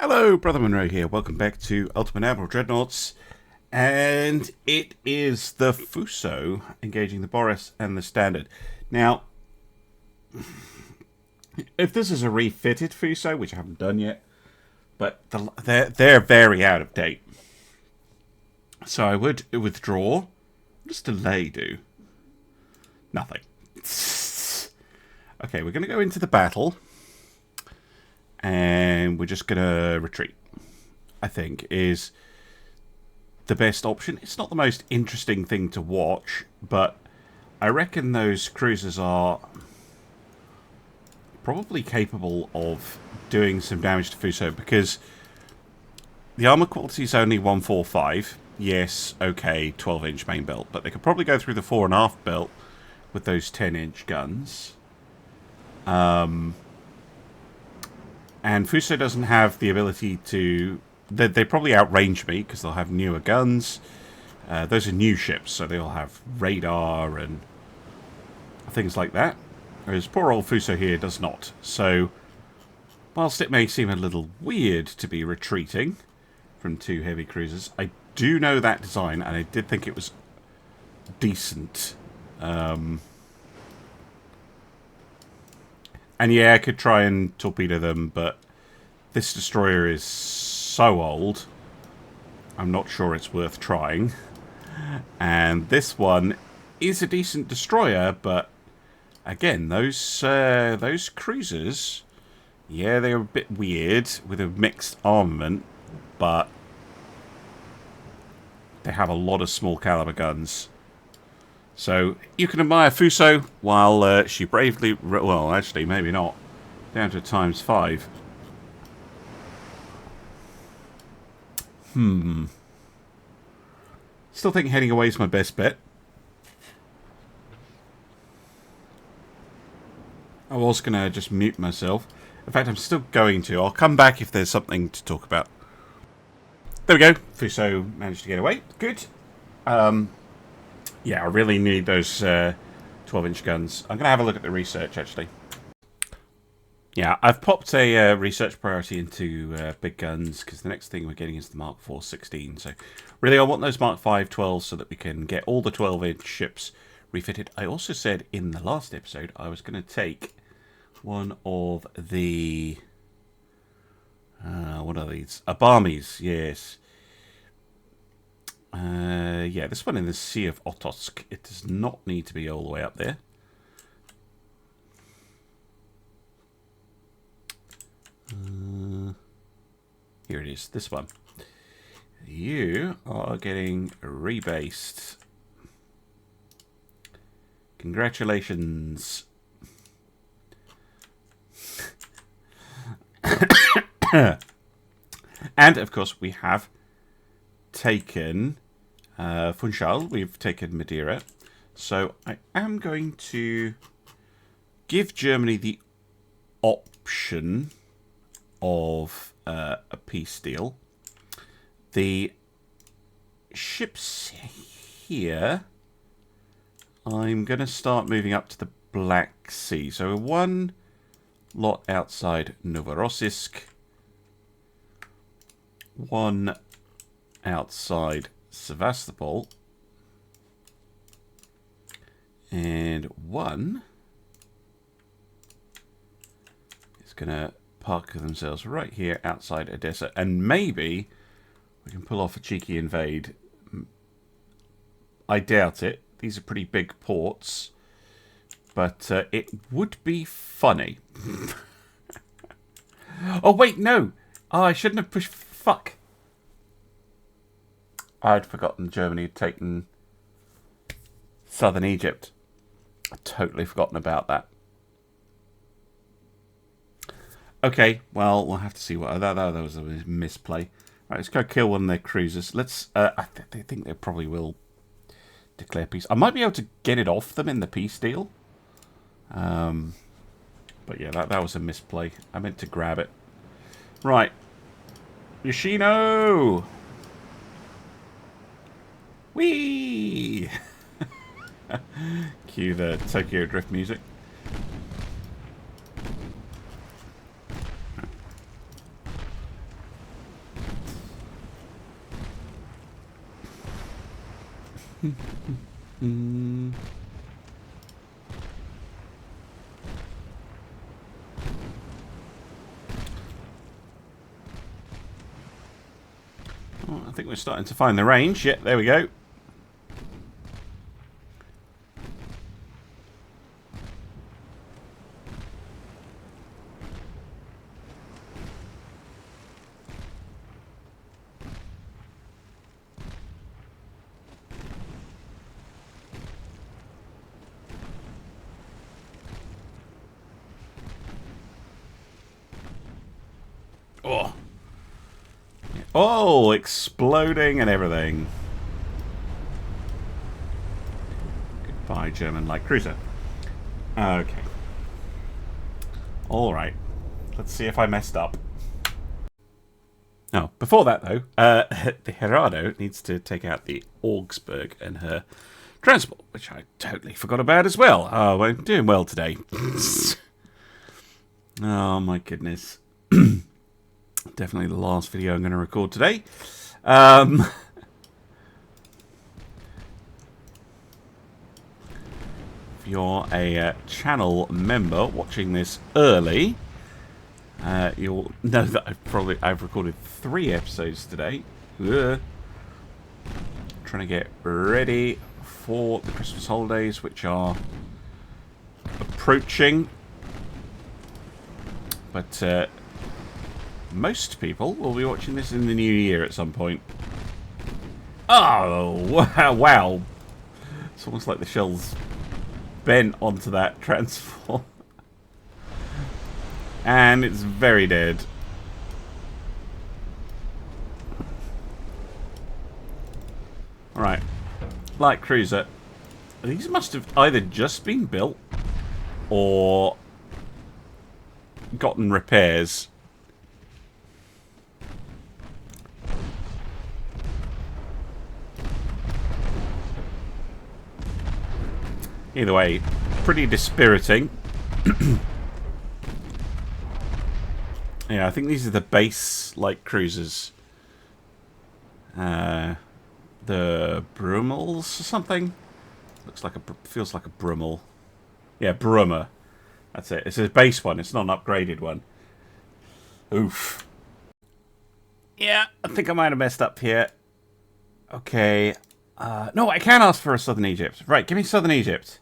Hello, Brother Monroe here. Welcome back to Ultimate Naval Dreadnoughts. And it is the Fuso engaging the Boris and the Standard. Now, if this is a refitted Fuso, which I haven't done yet, but they're very out of date. So I would withdraw. What does delay do? Nothing. Okay, we're going to go into the battle. And we're just going to retreat, I think, is the best option. It's not the most interesting thing to watch, but I reckon those cruisers are probably capable of doing some damage to Fuso, because the armor quality is only 145. Yes, okay, 12-inch main belt, but they could probably go through the 4.5 belt with those 10-inch guns. And Fuso doesn't have the ability to... They probably outrange me, because they'll have newer guns. Those are new ships, so they'll have radar and things like that. Whereas poor old Fuso here does not. So, whilst it may seem a little weird to be retreating from two heavy cruisers, I do know that design, and I did think it was decent. And yeah, I could try and torpedo them, but this destroyer is so old, I'm not sure it's worth trying. And this one is a decent destroyer, but again, those cruisers, yeah, they're a bit weird with a mixed armament, but they have a lot of small caliber guns. So, you can admire Fuso while she bravely... Well, actually, maybe not. Down to ×5. Still think heading away is my best bet. I was going to just mute myself. In fact, I'm still going to. I'll come back if there's something to talk about. There we go. Fuso managed to get away. Good. Yeah, I really need those 12-inch guns. I'm going to have a look at the research, actually. Yeah, I've popped a research priority into big guns, because the next thing we're getting is the Mark IV 16. So, really, I want those Mark V 12s so that we can get all the 12-inch ships refitted. I also said in the last episode I was going to take one of the... what are these? Abamis, yes. Yeah, this one in the Sea of Otosk. It does not need to be all the way up there. Here it is, this one. You are getting rebased. Congratulations. And, of course, we have taken Funchal, we've taken Madeira. So I am going to give Germany the option of a peace deal. The ships here, I'm going to start moving up to the Black Sea. So one lot outside Novorossiysk, one outside Sevastopol, and one is going to park themselves right here outside Odessa, and maybe we can pull off a cheeky invade. I doubt it. These are pretty big ports, but it would be funny. Oh wait, no! Oh, I shouldn't have pushed. Fuck. I'd forgotten Germany had taken southern Egypt. I'd totally forgotten about that. Okay, well, we'll have to see what... That was a misplay. Right, let's go kill one of their cruisers. Let's... I think they probably will declare peace. I might be able to get it off them in the peace deal. But yeah, that was a misplay. I meant to grab it. Right. Yoshino! Whee! Cue the Tokyo Drift music. Oh, I think we're starting to find the range. Yeah, there we go. Oh. Oh, exploding and everything. Goodbye, German light cruiser. Okay. Alright. Let's see if I messed up. Oh, before that, though, the Gerardo needs to take out the Augsburg and her transport, which I totally forgot about as well. Oh, I'm doing well today. Oh, my goodness. Definitely the last video I'm going to record today. If you're a channel member watching this early, you'll know that I've recorded 3 episodes today. Ugh. Trying to get ready for the Christmas holidays, which are approaching. But most people will be watching this in the new year at some point. Oh, wow. It's almost like the shell's bent onto that transform. And it's very dead. Alright. Light cruiser. These must have either just been built or gotten repairs. Either way, pretty dispiriting. Yeah, I think these are the base light cruisers. The Brummels or something. Looks like feels like a Brummel. Yeah, Brummer. That's it. It's a base one. It's not an upgraded one. Oof. Yeah, I think I might have messed up here. Okay. No, I can ask for a Southern Egypt. Right, give me Southern Egypt.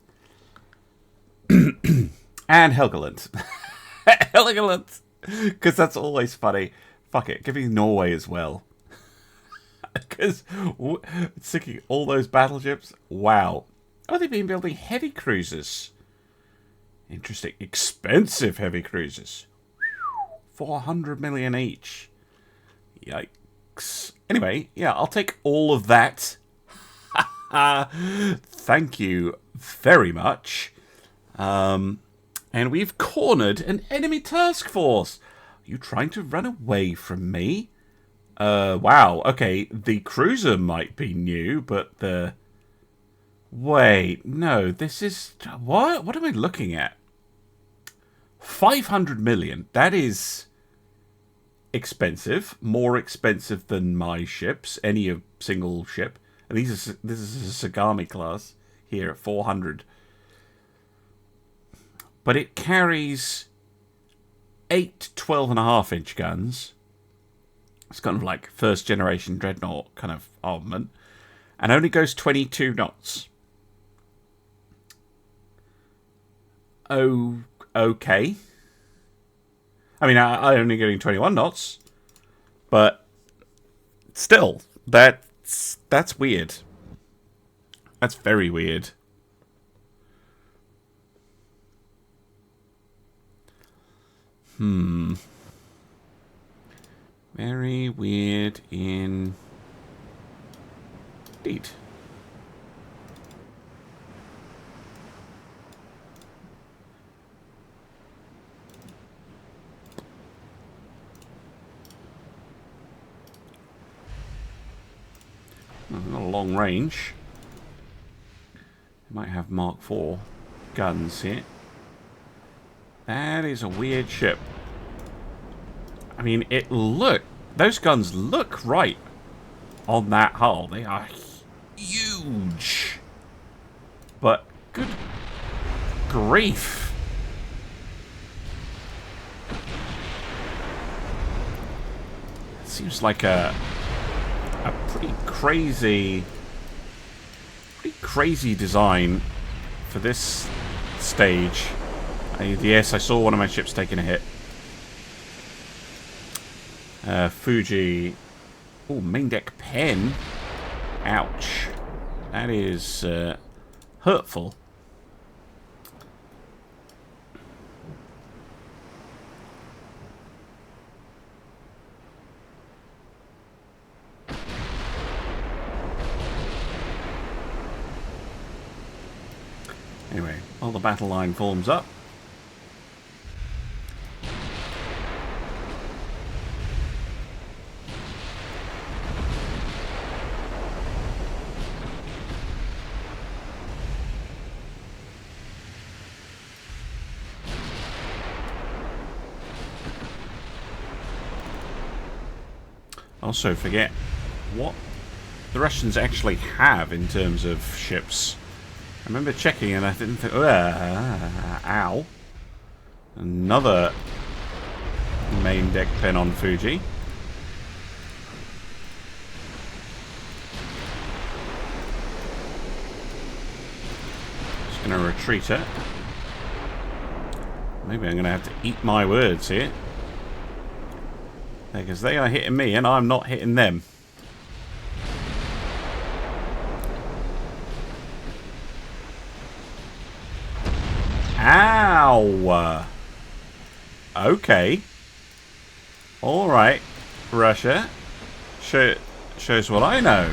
And Helgoland. Helgoland. Because that's always funny. Fuck it, give me Norway as well. Because sticking all those battleships. Wow. Oh, they've been building heavy cruisers. Interesting. Expensive heavy cruisers. 400 million each. Yikes. Anyway, yeah, I'll take all of that. Thank you very much. And we've cornered an enemy task force. Are you trying to run away from me? Wow. Okay, the cruiser might be new, but the... Wait, no, this is... What? What am I looking at? 500 million. That is expensive. More expensive than my ships. Any single ship. And this is a Sagami class here at 400. But it carries 8 12.5-inch guns. It's kind of like first generation Dreadnought kind of armament. And only goes 22 knots. Oh, okay. I mean, I'm only getting 21 knots. But still, that's weird. That's very weird. Very weird indeed. Not a long range. Might have Mark IV guns here. That is a weird ship. I mean, those guns look right on that hull. They are huge. But good grief. Seems like a pretty crazy design for this stage. Yes, I saw one of my ships taking a hit. Fuji. Oh, main deck pen. Ouch. That is hurtful. Anyway, while the battle line forms up. Also forget what the Russians actually have in terms of ships. I remember checking and I didn't think... ow. Another main deck pen on Fuji. Just going to retreat it. Maybe I'm going to have to eat my words here. Because they are hitting me and I'm not hitting them. Ow! Okay. Alright, Russia. Shows what I know.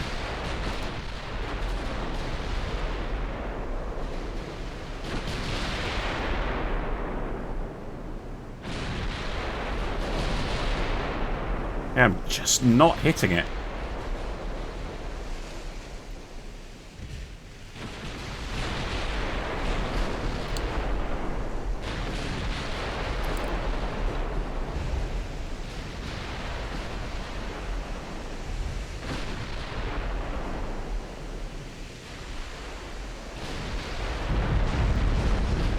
I'm just not hitting it.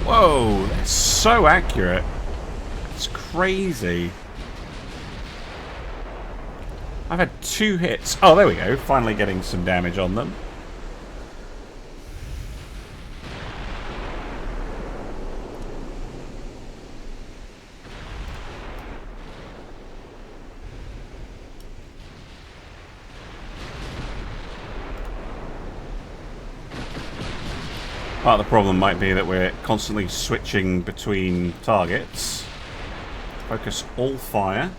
Whoa, that's so accurate. It's crazy. I've had 2 hits. Oh, there we go. Finally getting some damage on them. Part of the problem might be that we're constantly switching between targets. Focus all fire,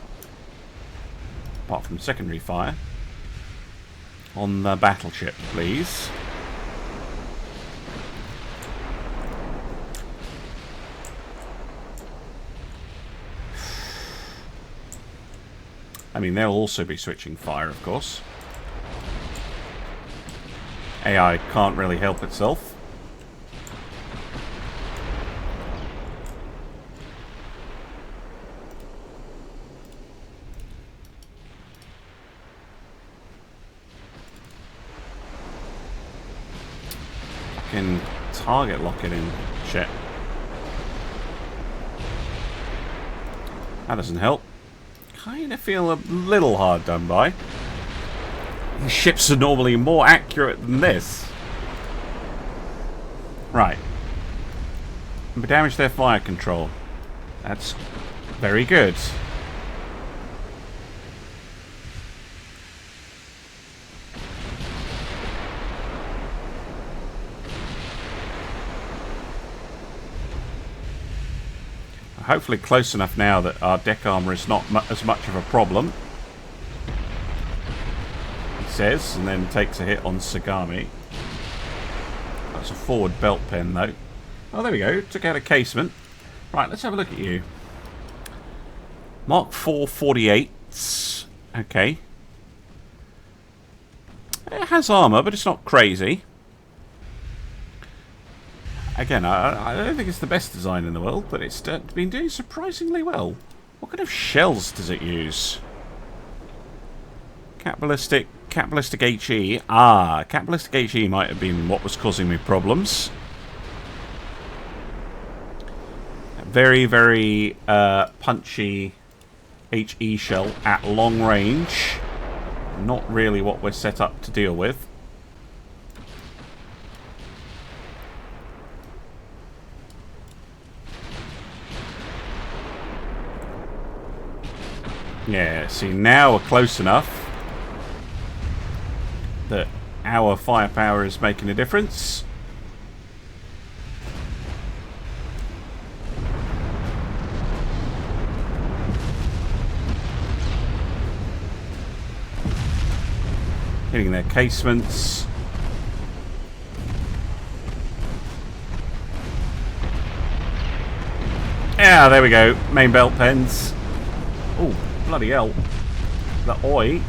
apart from secondary fire, on the battleship, please. I mean, they'll also be switching fire, of course. AI can't really help itself. Fucking target locking in shit. That doesn't help. Kind of feel a little hard done by. These ships are normally more accurate than this. Right. We damage their fire control. That's very good. Hopefully close enough now that our deck armor is not as much of a problem. He says, and then takes a hit on Sagami. That's a forward belt pen, though. Oh, there we go. Took out a casement. Right, let's have a look at you. Mark 4 48s. Okay. It has armor, but it's not crazy. Again, I don't think it's the best design in the world, but it's been doing surprisingly well. What kind of shells does it use? Capitalistic HE. Ah, capitalistic HE might have been what was causing me problems. Very, very punchy HE shell at long range. Not really what we're set up to deal with. Yeah, see, now we're close enough that our firepower is making a difference. Hitting their casements. Yeah, there we go. Main belt pens. Oh, bloody hell. The Oi.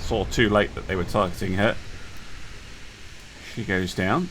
Saw too late that they were targeting her. She goes down.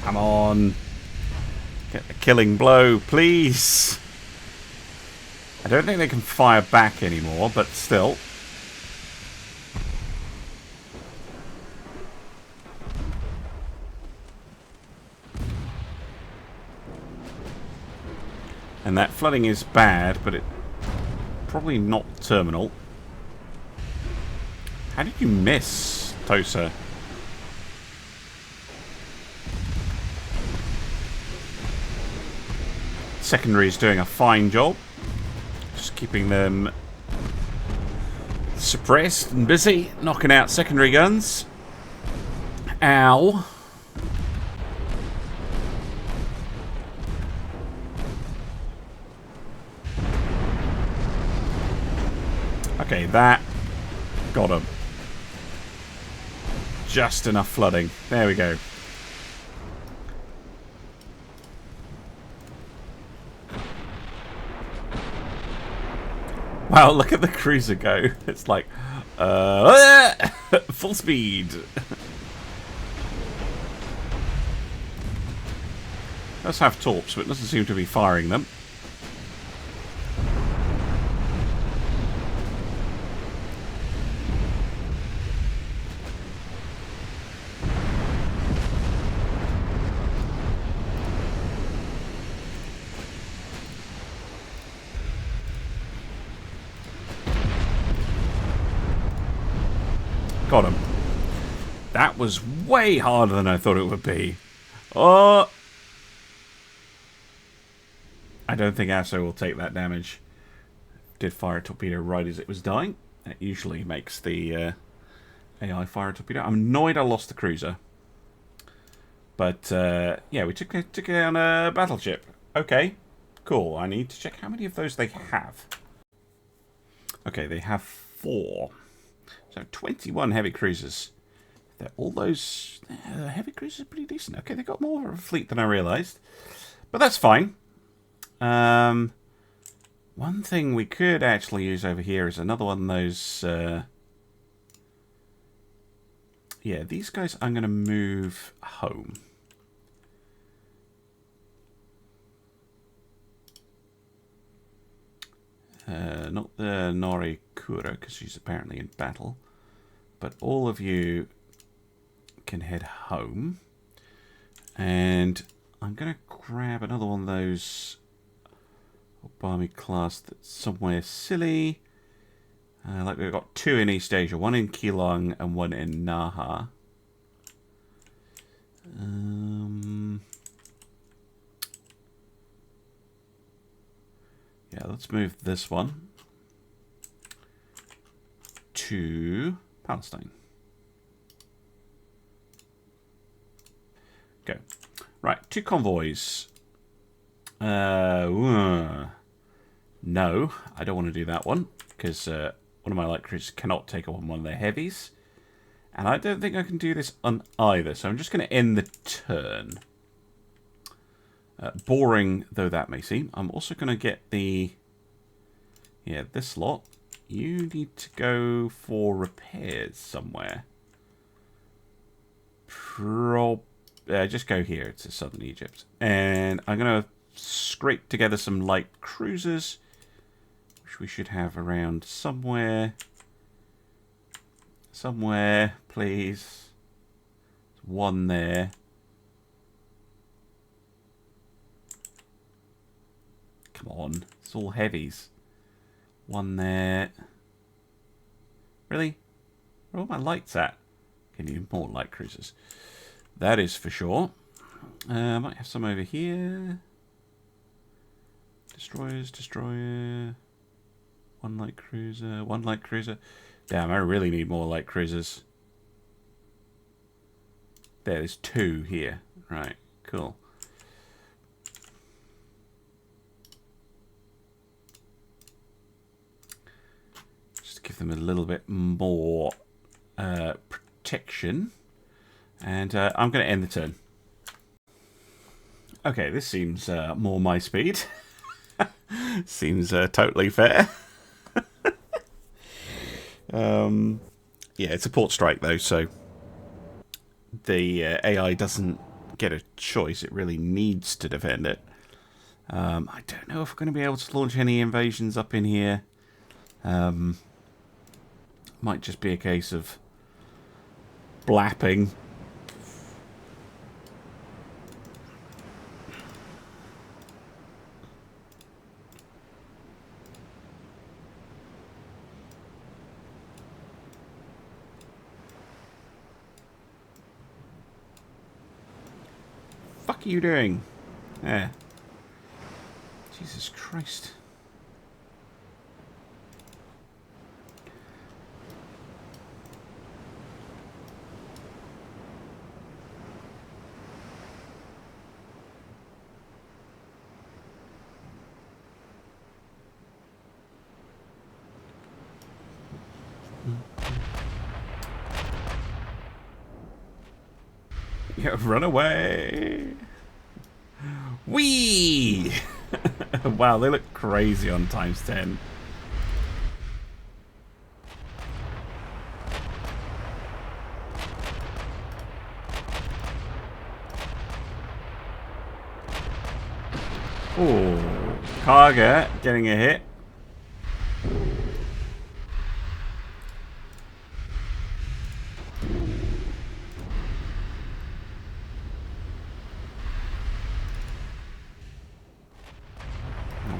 Come on. Get the killing blow, please. I don't think they can fire back anymore, but still. And that flooding is bad, but it probably not terminal. How did you miss, Tosa? Secondary is doing a fine job. Just keeping them suppressed and busy, knocking out secondary guns. Ow. Okay, that got him. Just enough flooding. There we go. Wow, look at the cruiser go. It's like, full speed. Does have torps, but doesn't seem to be firing them. Got him. That was way harder than I thought it would be. Oh! I don't think Asso will take that damage. Did fire a torpedo right as it was dying. That usually makes the AI fire a torpedo. I'm annoyed I lost the cruiser. But, yeah, we took down a battleship. Okay, cool. I need to check how many of those they have. Okay, they have 4. So 21 heavy cruisers. All those heavy cruisers are pretty decent. Okay, they got more of a fleet than I realised. But that's fine. One thing we could actually use over here is another one of those... yeah, these guys I'm going to move home. Not the Nori Kura, because she's apparently in battle. But all of you can head home. And I'm going to grab another one of those Obami class that's somewhere silly. Like we've got 2 in East Asia, 1 in Keelung and 1 in Naha. Yeah, let's move this one to Palestine. Go. Right, 2 convoys. No, I don't want to do that one, because one of my light cruisers cannot take on one of their heavies. And I don't think I can do this on either, so I'm just going to end the turn. Boring though that may seem, I'm also going to get the... Yeah, this lot. You need to go for repairs somewhere. Just go here to southern Egypt. And I'm going to scrape together some light cruisers, which we should have around somewhere. Somewhere, please. There's 1 there. Come on, it's all heavies. 1 there. Really? Where are all my lights at? Can need more light cruisers. That is for sure. Might have some over here. Destroyers, destroyer. 1 light cruiser, 1 light cruiser. Damn, I really need more light cruisers. There's 2 here. Right, cool. Just give them a little bit more protection. And I'm going to end the turn. Okay, this seems more my speed. Seems totally fair. Yeah, it's a port strike though, so the AI doesn't get a choice. It really needs to defend it. I don't know if we're going to be able to launch any invasions up in here. Might just be a case of blapping. What are you doing? There. Jesus Christ. Yeah, run away. Whee! Wow, they look crazy on ×10. Oh, Karga getting a hit.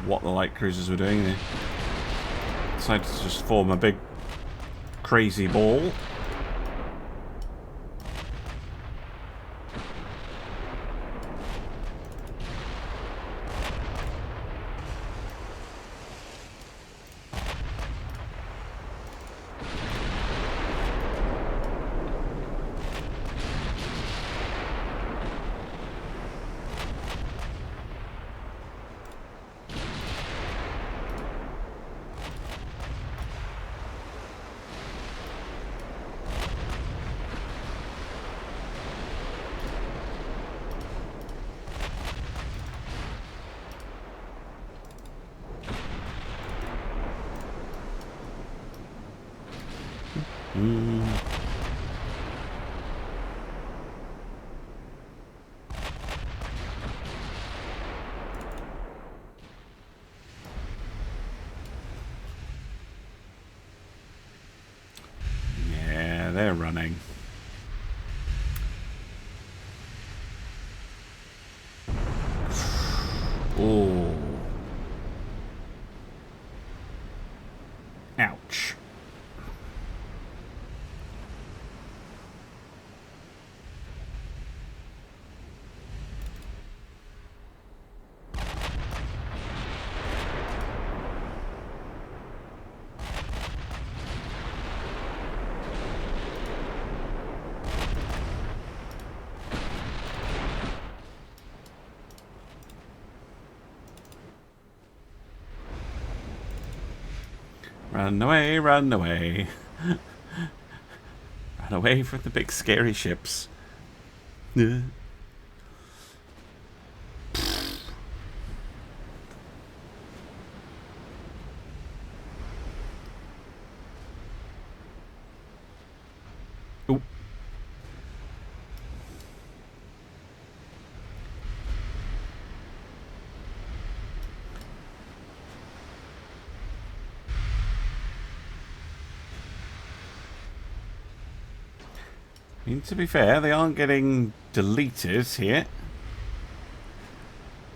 What the light cruisers were doing there. Decided to just form a big crazy ball. Yeah, they're running. Oh. Ouch. Run away, run away. Run away from the big scary ships. Yeah. Ooh. I mean, to be fair, they aren't getting deleted here.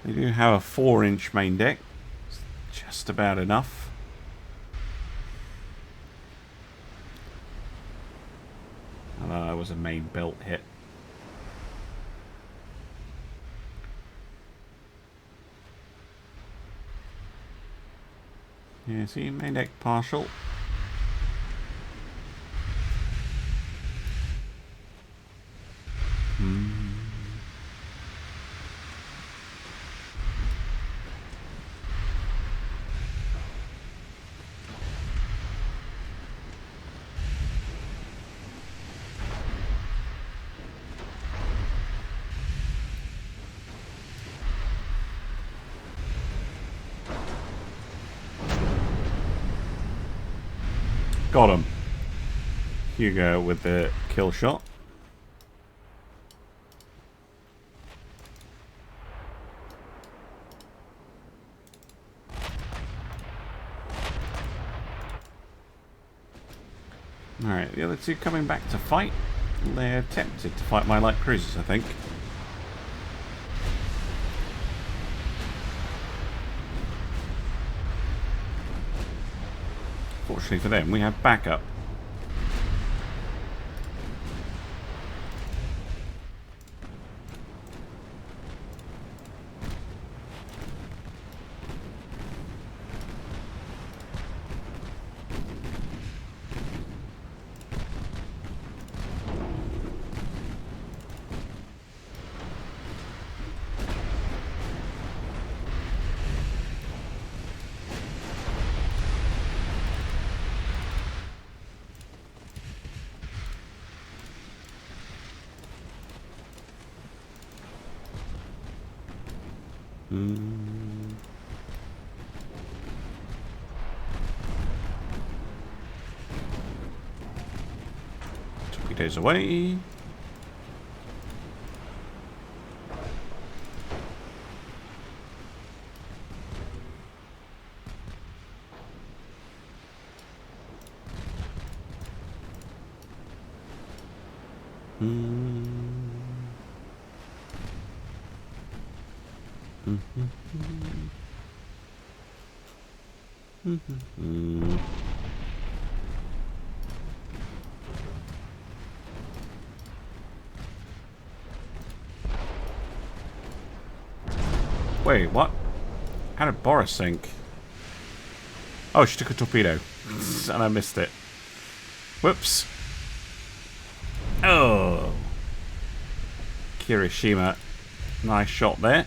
They do have a 4-inch main deck. It's just about enough. Oh, that was a main belt hit. Yeah, see, main deck partial. Got him. Hugo with the kill shot. Alright, the other two coming back to fight. They're tempted to fight my light cruisers, I think. Fortunately for them, we have backup. Torpedoes away. Wait, what? How did Boris sink? Oh, she took a torpedo. And I missed it. Whoops. Oh. Kirishima. Nice shot there.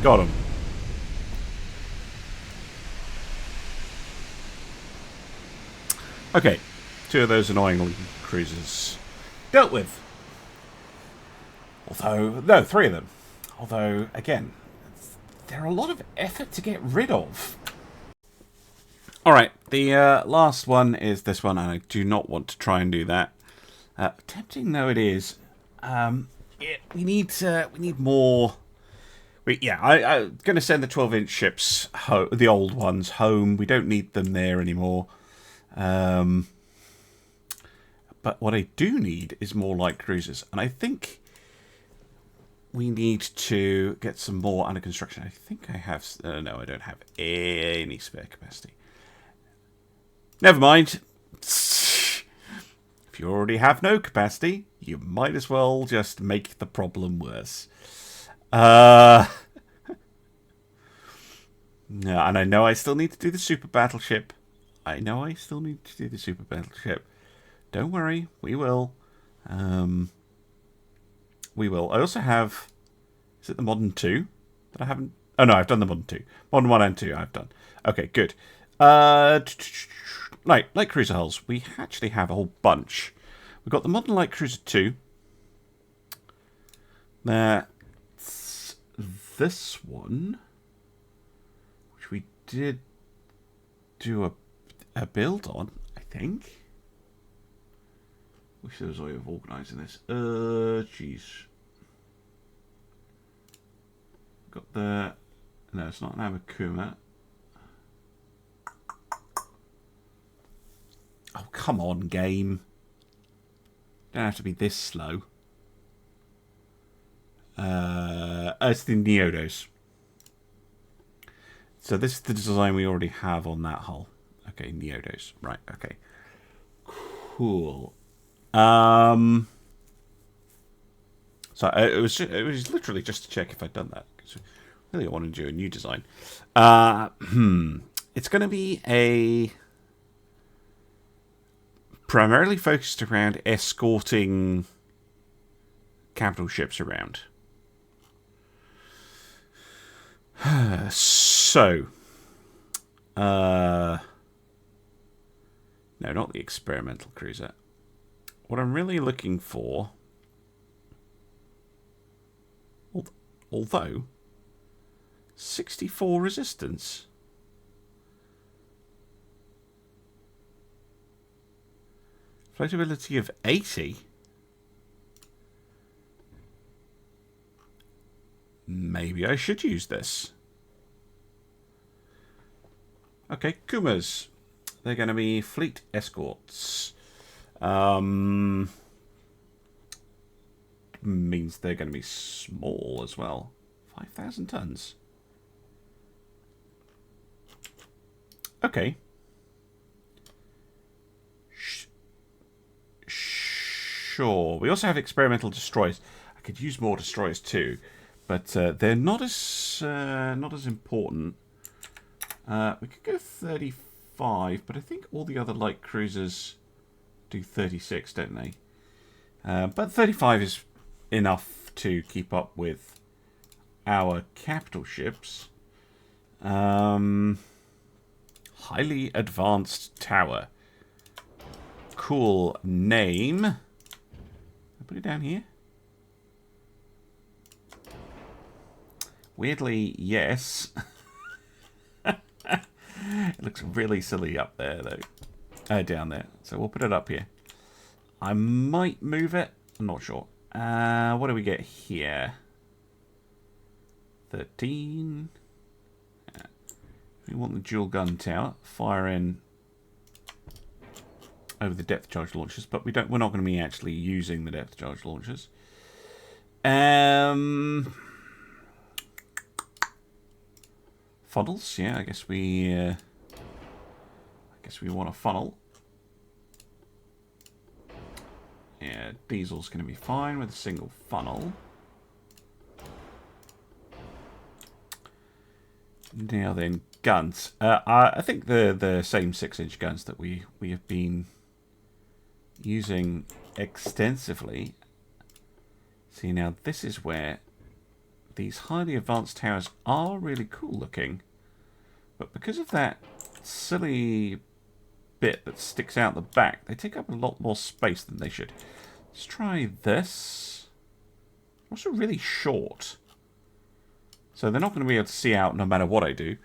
Got him. Okay, two of those annoying cruisers dealt with. Although, no, three of them. Although, again, they're a lot of effort to get rid of. Alright, the last one is this one, and I do not want to try and do that. Tempting though it is, we need more. I'm going to send the 12-inch ships, the old ones, home. We don't need them there anymore. But what I do need is more light cruisers. And I think we need to get some more under construction. I think I have... no, I don't have any spare capacity. Never mind. If you already have no capacity, you might as well just make the problem worse. No, and I know I still need to do the super battleship. Don't worry, we will. We will. I also have... Is it the Modern 2 that I haven't... Oh, no, I've done the Modern 2. Modern 1 and 2 I've done. Okay, good. Light cruiser hulls. We actually have a whole bunch. We've got the Modern Light Cruiser 2. That's this one, which we did do a build on, I think. Wish there was a way of organising this. Jeez. Got the... No, it's not an Amakuma. Oh, come on, game. Don't have to be this slow. It's the Neodos. So this is the design we already have on that hull. Okay, Neodos. Right, okay. Cool. So it was literally just to check if I'd done that. Because really I want to do a new design. It's going to be primarily focused around escorting capital ships around. So, no, not the experimental cruiser. What I'm really looking for, although 64 resistance. Floatability of 80. Maybe I should use this. Okay, Kumas. They're going to be fleet escorts. Means they're going to be small as well. 5,000 tons. Okay. Sure. We also have experimental destroyers. I could use more destroyers too, but they're not as important. We could go 35, but I think all the other light cruisers do 36, don't they? But 35 is enough to keep up with our capital ships. Highly advanced tower. Cool name. I'll put it down here. Weirdly, yes. It looks really silly up there, though. Down there. So we'll put it up here. I might move it. I'm not sure. What do we get here? 13. We want the dual gun tower. Fire in over the depth charge launchers, but we're not going to be actually using the depth charge launchers. Funnels, yeah. I guess we want a funnel. Yeah, diesel's going to be fine with a single funnel. Now then, guns. I think the same 6-inch guns that we have been using extensively. See, now this is where these highly advanced towers are really cool looking, but because of that silly bit that sticks out the back, they take up a lot more space than they should. Let's try this. Also really short, so they're not going to be able to see out no matter what I do.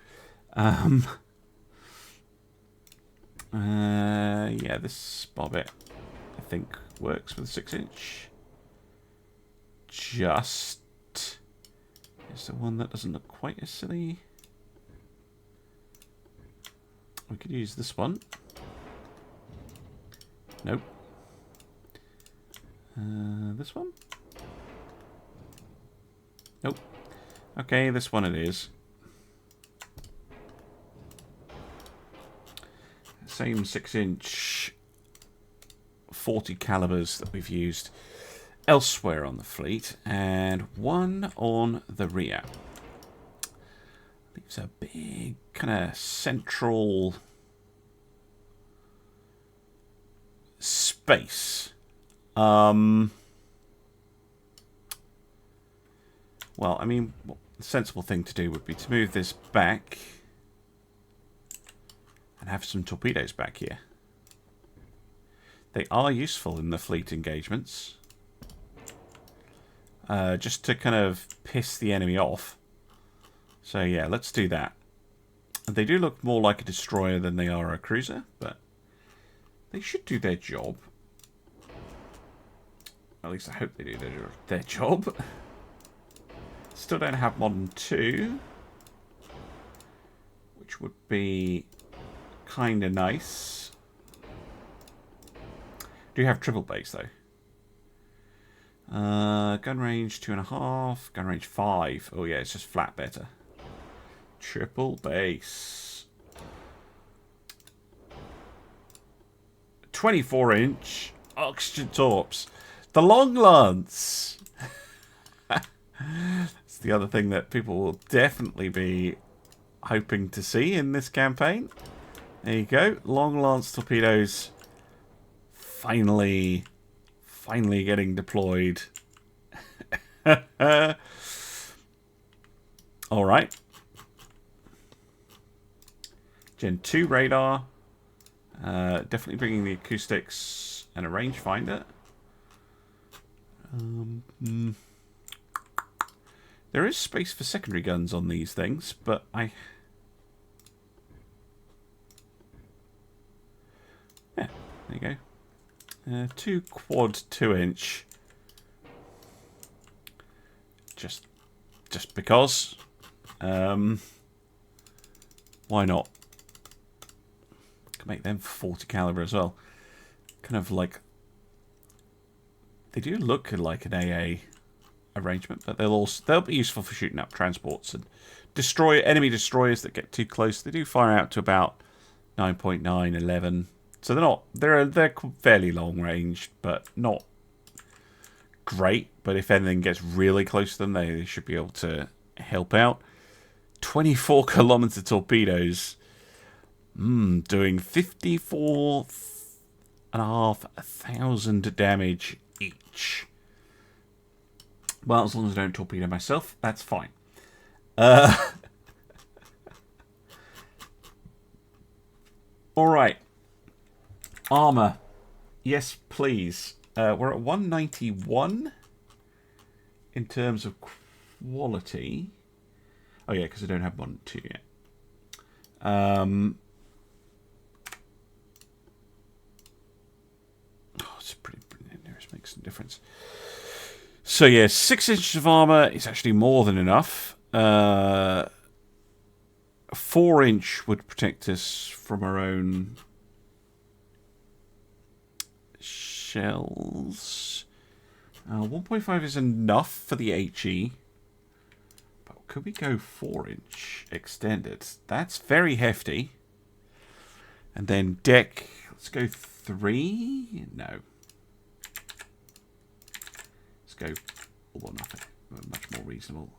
Yeah, this bobbit I think works with a 6-inch. Just is the one that doesn't look quite as silly. We could use this one. Nope. This one. Nope. Okay, this one it is. Same 6-inch 40 calibers that we've used elsewhere on the fleet, and one on the rear. Leaves a big kind of central space. Well, I mean, the sensible thing to do would be to move this back and have some torpedoes back here. They are useful in the fleet engagements. Just to kind of piss the enemy off. So yeah, let's do that. They do look more like a destroyer than they are a cruiser, but they should do their job. At least I hope they do their job. Still don't have Modern 2, which would be kind of nice. Do have triple base though. Gun range 2.5, gun range 5. Oh yeah, it's just flat better. Triple base. 24-inch oxygen torps. The long lance. It's the other thing that people will definitely be hoping to see in this campaign. There you go. Long lance torpedoes finally getting deployed. Alright. Gen 2 radar. Definitely bringing the acoustics and a rangefinder. There is space for secondary guns on these things, but yeah, there you go. 2 quad 2-inch. Just because. Why not? Can make them 40 caliber as well. Kind of like, they do look like an AA arrangement, but they'll be useful for shooting up transports and enemy destroyers that get too close. They do fire out to about 9.9, 11. So they're fairly long range, but not great. But if anything gets really close to them, they should be able to help out. 24 kilometer torpedoes, doing 54,500 damage each. Well, as long as I don't torpedo myself, that's fine. Alright. Armour. Yes, please. We're at 191 in terms of quality. Oh, yeah, because I don't have 1 2 yet. It's pretty brilliant. It makes some difference. So, yeah, 6 inches of armour is actually more than enough. 4-inch would protect us from our own shells. 1.5 is enough for the HE. But could we go 4-inch extended? That's very hefty. And then deck, let's go 3. No. Let's go all or nothing. Much more reasonable.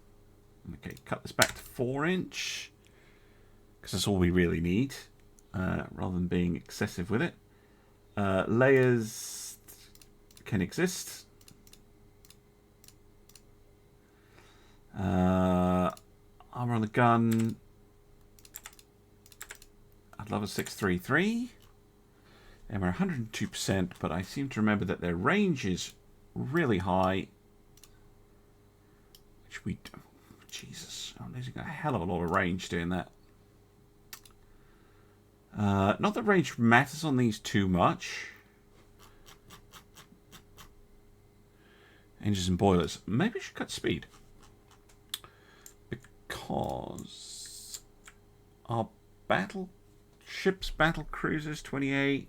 Okay, cut this back to 4-inch. Because that's all we really need. Rather than being excessive with it. Layers can exist. Armor on the gun. I'd love a 633. And we're 102%, but I seem to remember that their range is really high. Which we... Jesus, I'm losing a hell of a lot of range doing that. Not that range matters on these too much. Engines and boilers. Maybe I should cut speed. Because our battleships, battle cruisers, 28.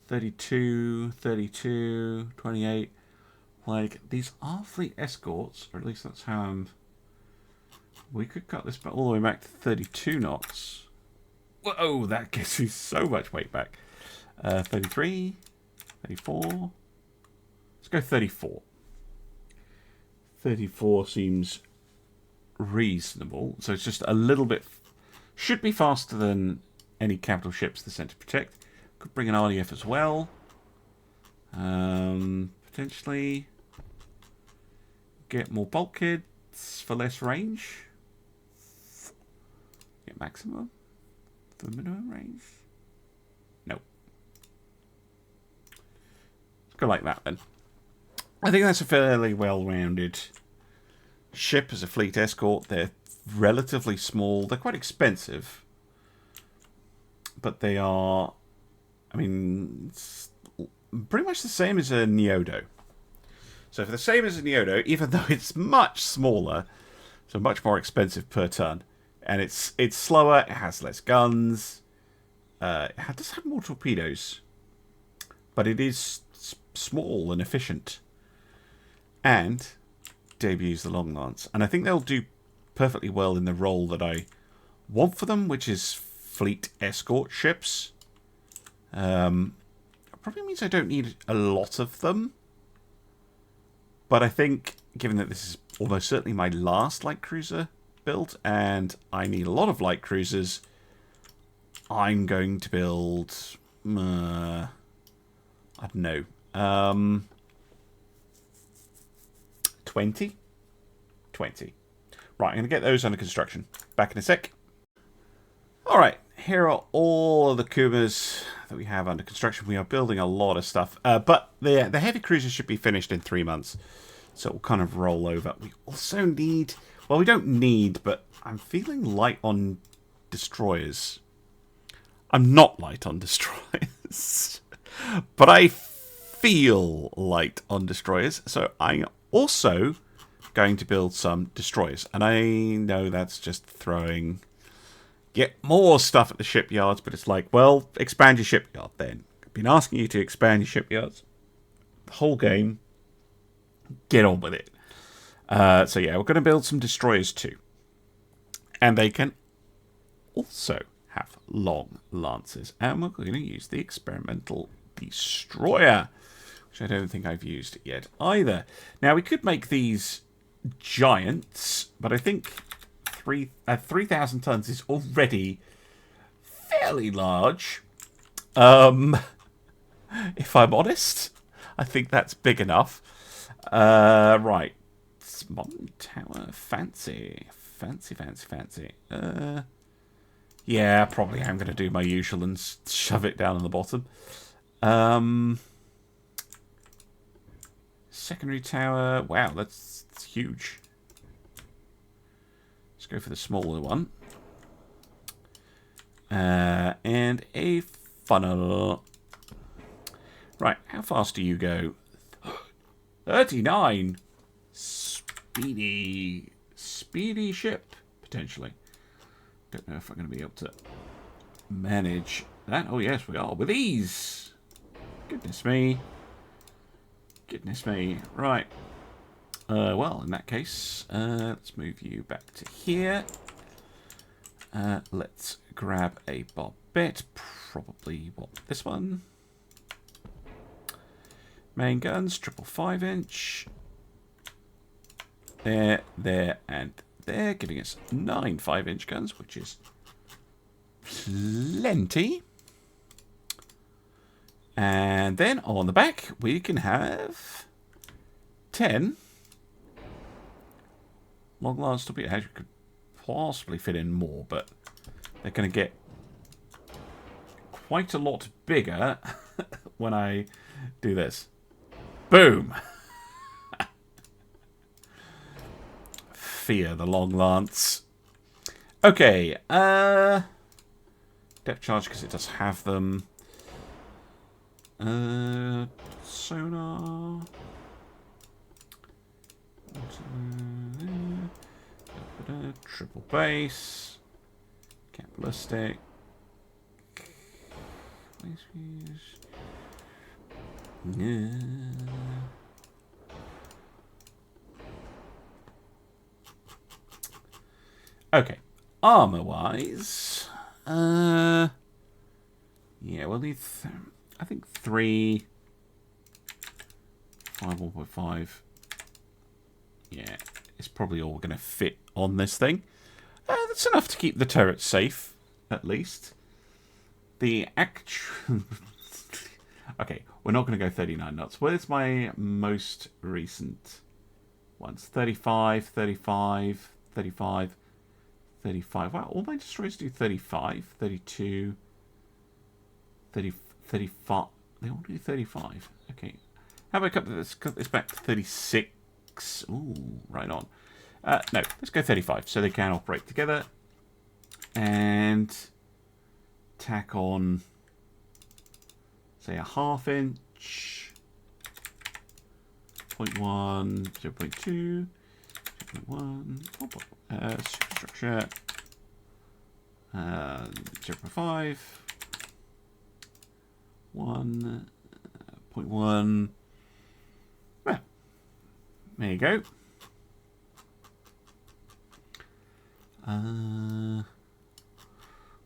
32, 32, 28. Like, these are fleet escorts, or at least that's how I'm... We could cut this all the way back to 32 knots. Whoa, that gives you so much weight back. 33, 34. Let's go 34. 34 seems reasonable. So it's just a little bit... Should be faster than any capital ships the sent to protect. Could bring an RDF as well. Potentially get more bulkheads for less range. Get maximum for minimum range. Nope. Let's go like that then. I think that's a fairly well-rounded ship as a fleet escort. They're relatively small. They're quite expensive. But they are, I mean, it's pretty much the same as a Neodo. So for the same as a Neodo, even though it's much smaller, so much more expensive per ton, and it's slower, it has less guns, it does have more torpedoes, but it is small and efficient, and debuts the Long Lance. And I think they'll do perfectly well in the role that I want for them, which is fleet escort ships. Probably means I don't need a lot of them. But I think, given that this is almost certainly my last light cruiser build, and I need a lot of light cruisers, I'm going to build... I don't know. 20? 20. Right, I'm going to get those under construction. Back in a sec. Alright, here are all of the Kumas that we have under construction. We are building a lot of stuff. But the heavy cruisers should be finished in 3 months. So it will kind of roll over. We also need... Well, we don't need, but I'm feeling light on destroyers. I'm not light on destroyers. But I feel light on destroyers. So I'm also going to build some destroyers. And I know that's just throwing... Get more stuff at the shipyards, but it's like, well, expand your shipyard then. I've been asking you to expand your shipyards the whole game. Get on with it. So yeah, we're going to build some destroyers too. And they can also have long lances. And we're going to use the experimental destroyer, which I don't think I've used yet either. Now, we could make these giants, but I think 3,000 tons is already fairly large. If I'm honest, I think that's big enough. Right. Modern tower. Fancy. Fancy. Yeah, probably I'm going to do my usual and shove it down on the bottom. Secondary tower. Wow, that's huge. Let's go for the smaller one. And a funnel. Right, how fast do you go? 39. Speedy ship, potentially. Don't know if I'm going to be able to manage that. Oh, yes, we are. With ease. Goodness me. Right. Well, in that case, let's move you back to here. Let's grab a barbette. Probably, this one? Main guns, 5.5-inch. There, and there, giving us 9 5-inch guns, which is plenty. And then on the back, we can have 10 long lance torpedoes. Actually, could possibly fit in more, but they're going to get quite a lot bigger when I do this. Boom! Fear the long lance. Okay, depth charge because it does have them. Sonar. Triple base. Cat ballistic. Okay, armor-wise, yeah, we'll need, I think 3, 5, 1.5. Yeah, it's probably all going to fit on this thing. That's enough to keep the turret safe, at least. The actual... Okay, we're not going to go 39 knots. Where's my most recent ones? 35, 35, 35, 35. Wow, all my destroyers do 35, 32, 30, 35. They all do 35. Okay. How about let's cut this back to 36? Ooh, right on. No, let's go 35 so they can operate together. And tack on, say, a 1/2 inch, 0.1, 0.2, 0.1, superstructure, 0.5, 1.1. Well, there you go.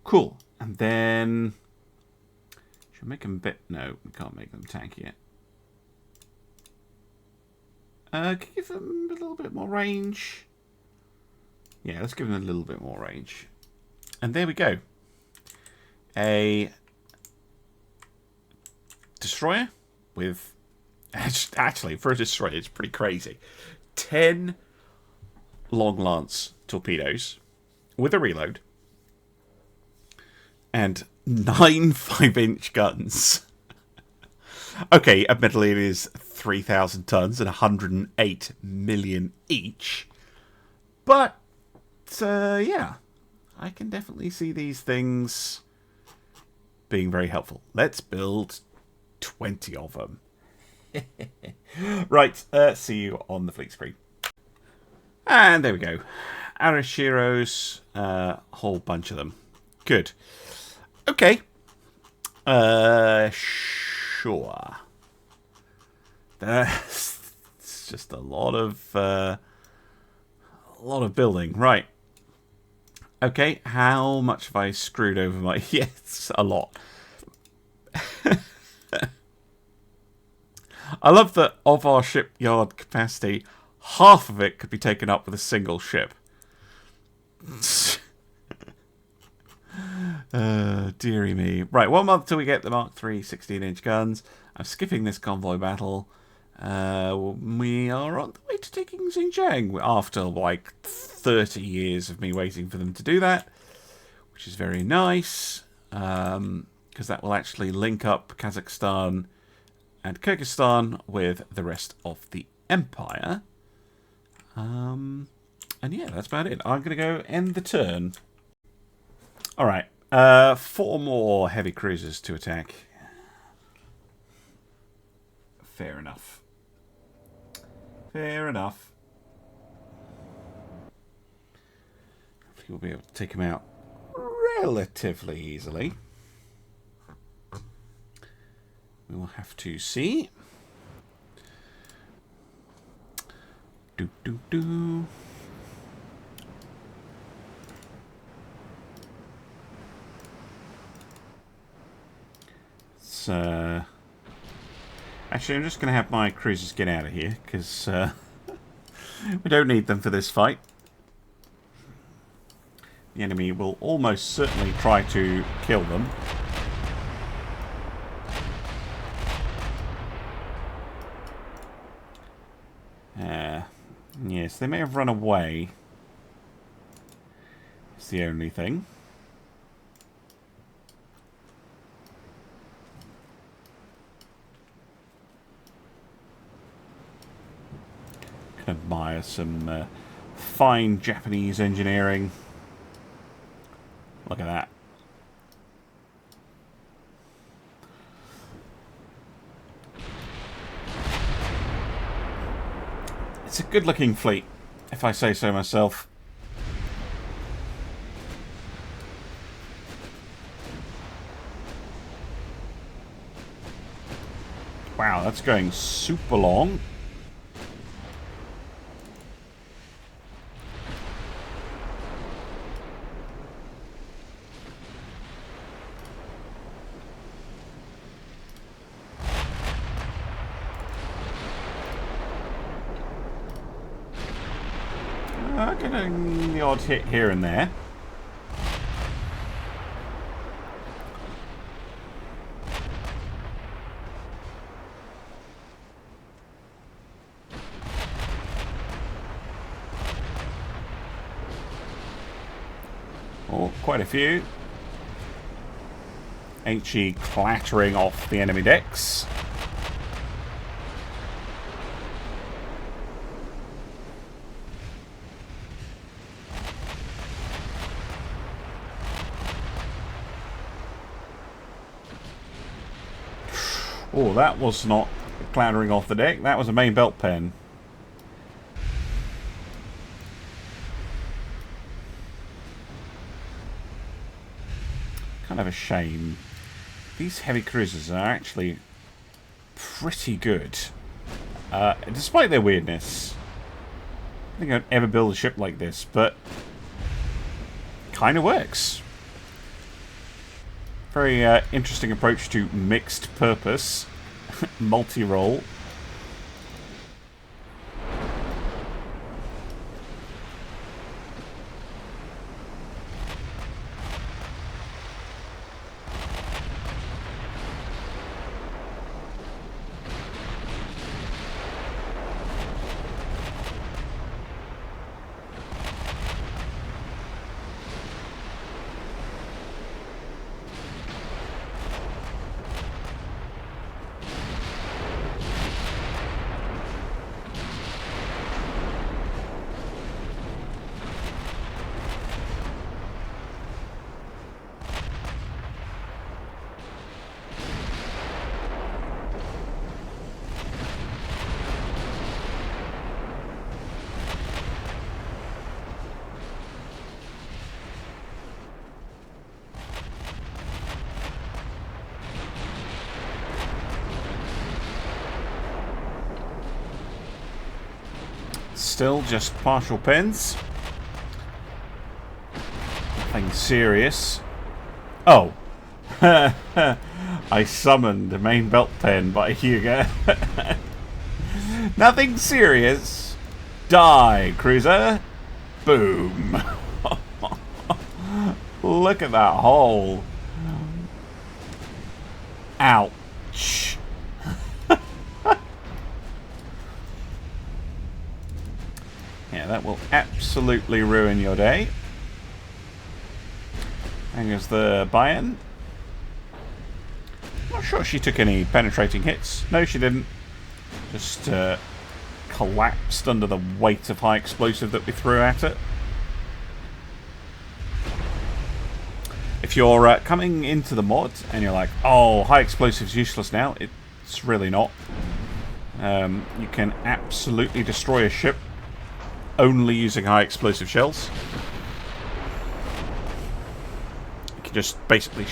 Cool. And then should we make them a bit? No, we can't make them tanky yet. Give them a little bit more range. Yeah, let's give them a little bit more range. And there we go. A destroyer with, actually, for a destroyer, it's pretty crazy. 10 long lance torpedoes with a reload and 9 5-inch guns. Okay, admittedly it is 3,000 tons and 108 million each, but yeah, I can definitely see these things being very helpful. Let's build 20 of them. Right, see you on the fleet screen. And there we go. Arashiros, whole bunch of them. Good. Okay. Sure. It's just a lot of building. Right. Okay, how much have I screwed over my... Yes, a lot. I love that of our shipyard capacity, half of it could be taken up with a single ship. Dearie me. Right, 1 month till we get the Mark III 16-inch guns. I'm skipping this convoy battle. We are on the way to taking Xinjiang after like 30 years of me waiting for them to do that, which is very nice, because that will actually link up Kazakhstan and Kyrgyzstan with the rest of the empire. And yeah, that's about it. I'm going to go end the turn. Alright, 4 more heavy cruisers to attack. Fair enough. Fair enough. Hopefully we'll be able to take them out relatively easily. We will have to see. Do. So, actually, I'm just going to have my cruisers get out of here, because we don't need them for this fight. The enemy will almost certainly try to kill them. Yes, they may have run away. It's the only thing. Can admire some fine Japanese engineering. Look at that. It's a good-looking fleet, if I say so myself. Wow, that's going super long. Getting the odd hit here and there. Oh, quite a few. HE clattering off the enemy decks. Oh, that was not clattering off the deck. That was a main belt pen. Kind of a shame. These heavy cruisers are actually pretty good. Despite their weirdness. I don't think I'd ever build a ship like this, but kind of works. Very interesting approach to mixed purpose, multi-role. Still just partial pins. Nothing serious. Oh. I summoned a main belt pen by Hugo. Nothing serious. Die, cruiser. Boom. Look at that hole. Ouch. Yeah, that will absolutely ruin your day. And there's the buy-in. Not sure she took any penetrating hits. No, she didn't. Just collapsed under the weight of high explosive that we threw at it. If you're coming into the mod and you're like, oh, high explosive's useless now, it's really not. You can absolutely destroy a ship only using high explosive shells. You can just basically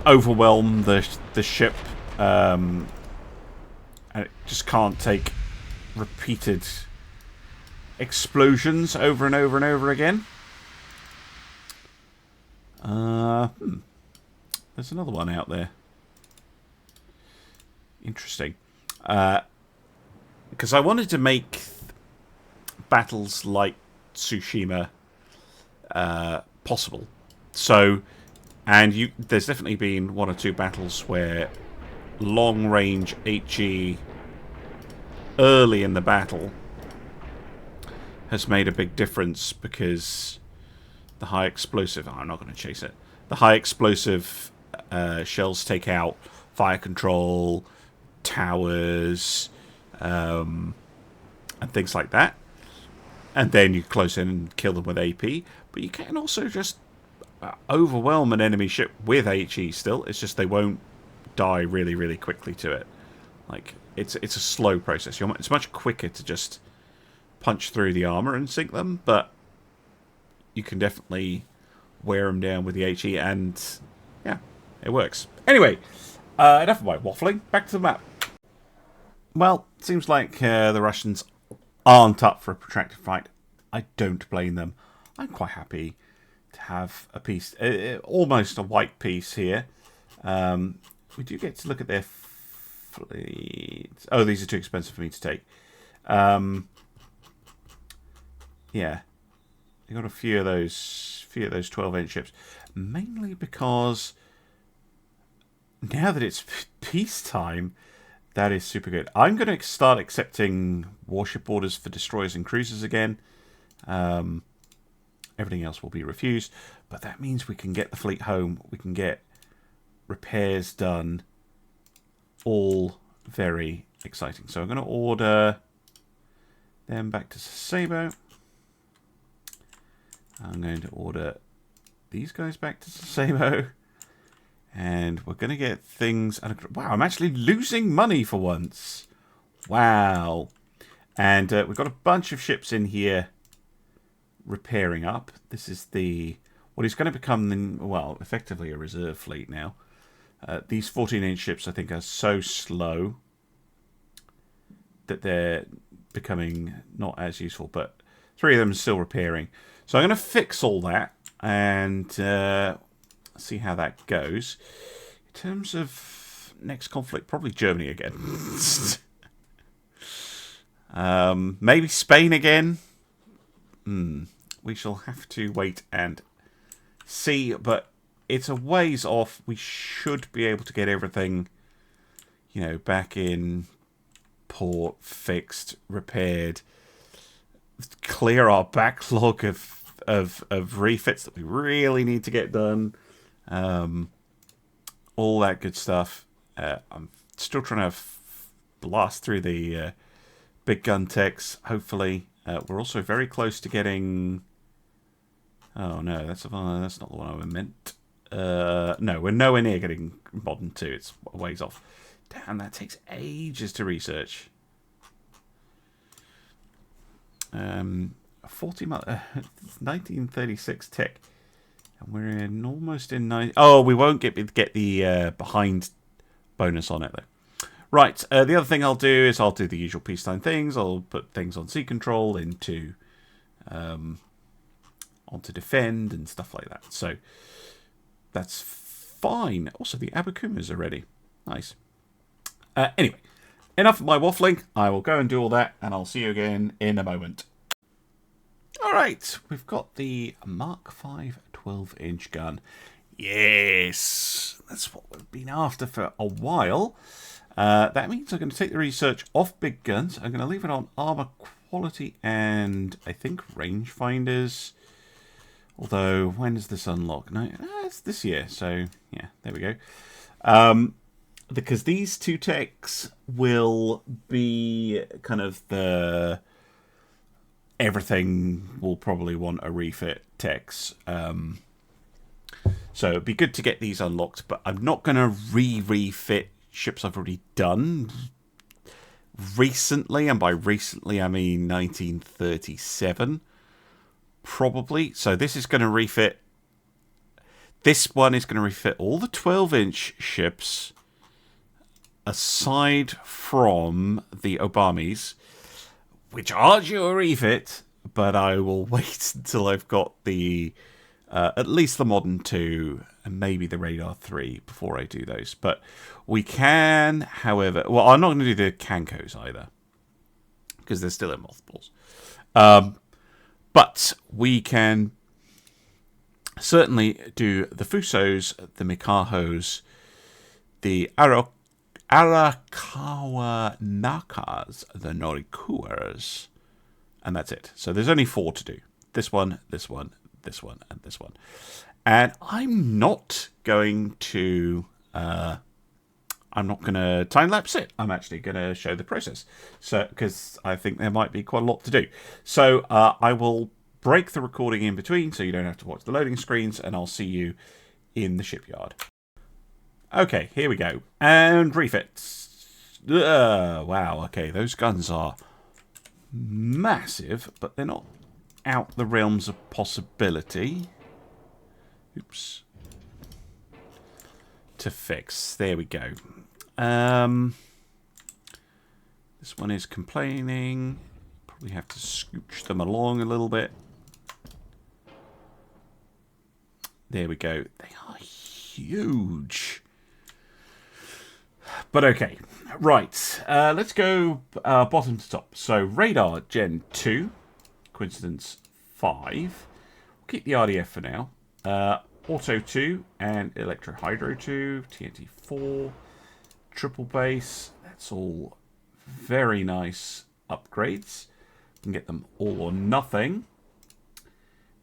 overwhelm the ship, and it just can't take repeated explosions over and over and over again. There's another one out there. Interesting. Because I wanted to make battles like Tsushima possible. So, and there's definitely been one or two battles where long-range HE early in the battle has made a big difference because the high explosive... Oh, I'm not going to chase it. The high explosive shells take out fire control, towers, and things like that. And then you close in and kill them with AP. But you can also just overwhelm an enemy ship with HE still. It's just they won't die really, really quickly to it. Like, it's a slow process. It's much quicker to just punch through the armor and sink them, but you can definitely wear them down with the HE, and yeah, it works. Anyway, Enough of my waffling. Back to the map. Well, seems like the Russians aren't up for a protracted fight. I don't blame them. I'm quite happy to have a piece, almost a white piece here. We do get to look at their fleet. Oh, these are too expensive for me to take. Yeah, they got a few of those 12-inch ships, mainly because now that it's peacetime, that is super good. I'm going to start accepting warship orders for destroyers and cruisers again. Everything else will be refused, but that means we can get the fleet home. We can get repairs done. All very exciting. So I'm going to order them back to Sasebo. I'm going to order these guys back to Sasebo. And we're going to get things... Wow, I'm actually losing money for once. Wow. And we've got a bunch of ships in here repairing up. This is the... what is going to become, well, effectively a reserve fleet now. These 14-inch ships, I think, are so slow that they're becoming not as useful. But 3 of them are still repairing. So I'm going to fix all that and see how that goes. In terms of next conflict, probably Germany again. Maybe Spain again. We shall have to wait and see, but it's a ways off. We should be able to get everything, you know, back in port, fixed, repaired, clear our backlog of refits that we really need to get done. All that good stuff. I'm still trying to blast through the big gun techs, hopefully. We're also very close to getting... Oh, no, that's not the one I meant. No, we're nowhere near getting Modern 2. It's a ways off. Damn, that takes ages to research. 1936 tech. And we're almost in 9... Oh, we won't get the behind bonus on it, though. Right, the other thing I'll do is I'll do the usual peacetime things. I'll put things on sea control into... onto defend and stuff like that. So that's fine. Also, the Abakumas are ready. Nice. Anyway, enough of my waffling. I will go and do all that, and I'll see you again in a moment. All right, we've got the Mark V 12-inch gun. Yes, that's what we've been after for a while. That means I'm going to take the research off big guns. I'm going to leave it on armor quality and I think rangefinders. Although, when does this unlock? No, it's this year. So, yeah, there we go. Because these 2 techs will be kind of the... Everything will probably want a refit techs. So it'd be good to get these unlocked, but I'm not going to refit ships I've already done recently, and by recently I mean 1937. Probably. So this is going to refit... This one is going to refit all the 12-inch ships aside from the Obamis, which are due a refit, but I will wait until I've got the at least the Modern 2 and maybe the Radar 3 before I do those. But we can, however... Well, I'm not going to do the Kankos either, because they're still in mothballs. But we can certainly do the Fusos, the Mikahos, the Arakawa Nakas, the Norikuas, and that's it. So there's only 4 to do. This one, this one, this one, and this one. And I'm not going to time lapse it. I'm actually going to show the process. So, because I think there might be quite a lot to do. So I will break the recording in between so you don't have to watch the loading screens, and I'll see you in the shipyard. Okay, here we go. And refits. Wow, okay, those guns are massive, but they're not out the realms of possibility. Oops. to fix. There we go. This one is complaining. Probably have to scooch them along a little bit. There we go. They are huge. But okay. Right. Let's go bottom to top. So radar Gen 2. Coincidence 5. We'll keep the RDF for now. Auto 2 and Electro Hydro 2. TNT 4. Triple base. That's all very nice upgrades. We can get them all or nothing.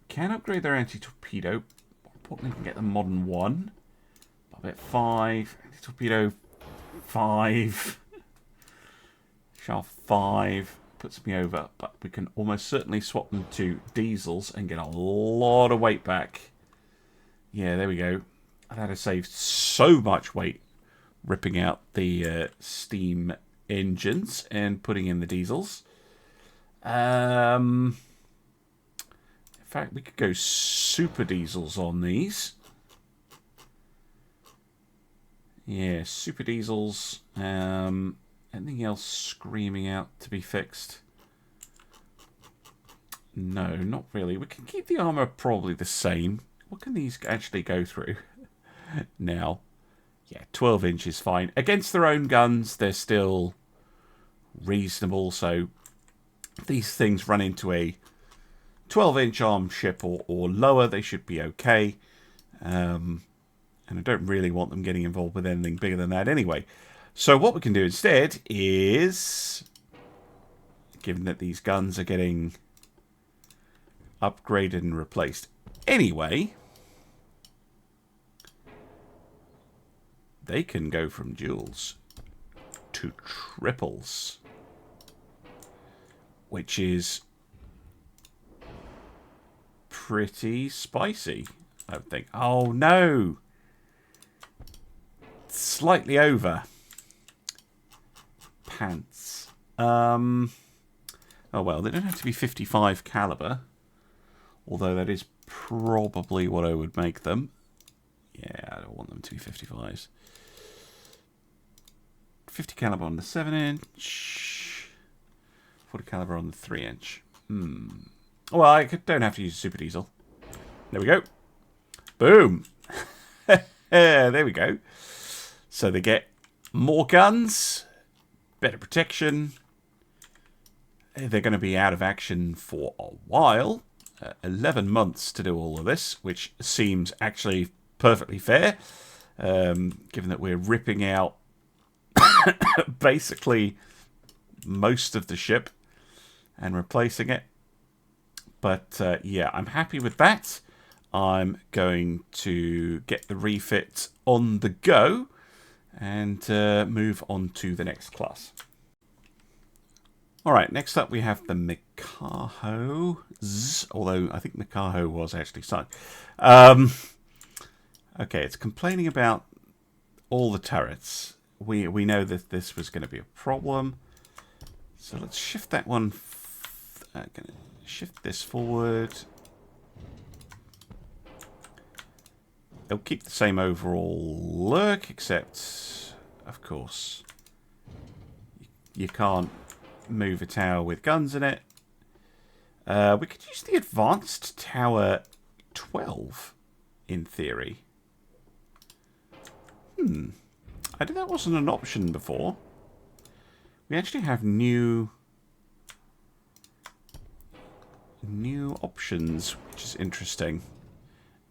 Can upgrade their anti-torpedo. More importantly, we can get them modern 1. Barbette 5. Anti-torpedo 5. Shaft 5. Puts me over. But we can almost certainly swap them to diesels and get a lot of weight back. Yeah, there we go. That has saved so much weight ripping out the steam engines and putting in the diesels. In fact, we could go super diesels on these. Yeah, super diesels. Anything else screaming out to be fixed? No, not really. We can keep the armor probably the same. What can these actually go through now? Yeah, 12 inch is fine. Against their own guns, they're still reasonable. So if these things run into a 12-inch armed ship or lower, they should be okay. And I don't really want them getting involved with anything bigger than that anyway. So what we can do instead is, given that these guns are getting upgraded and replaced anyway, they can go from duals to triples, which is pretty spicy, I would think. Oh no! Slightly over. Pants. Oh well, they don't have to be 55 caliber, although that is probably what I would make them. Yeah, I don't want them to be 55s. 50 caliber on the 7-inch. 40 caliber on the 3-inch. Well, I don't have to use a super diesel. There we go. Boom. There we go. So they get more guns, better protection. They're going to be out of action for a while. 11 months to do all of this, which seems actually perfectly fair, given that we're ripping out basically most of the ship and replacing it. But yeah, I'm happy with that. I'm going to get the refit on the go and move on to the next class. Alright, next up we have the Mikaho's, although I think Mikaho was actually sunk. Okay, it's complaining about all the turrets. We know that this was going to be a problem. So let's shift that one. Gonna shift this forward. It'll keep the same overall look, except, of course, you can't move a tower with guns in it. We could use the advanced tower 12, in theory. I think that wasn't an option before. We actually have new options, which is interesting.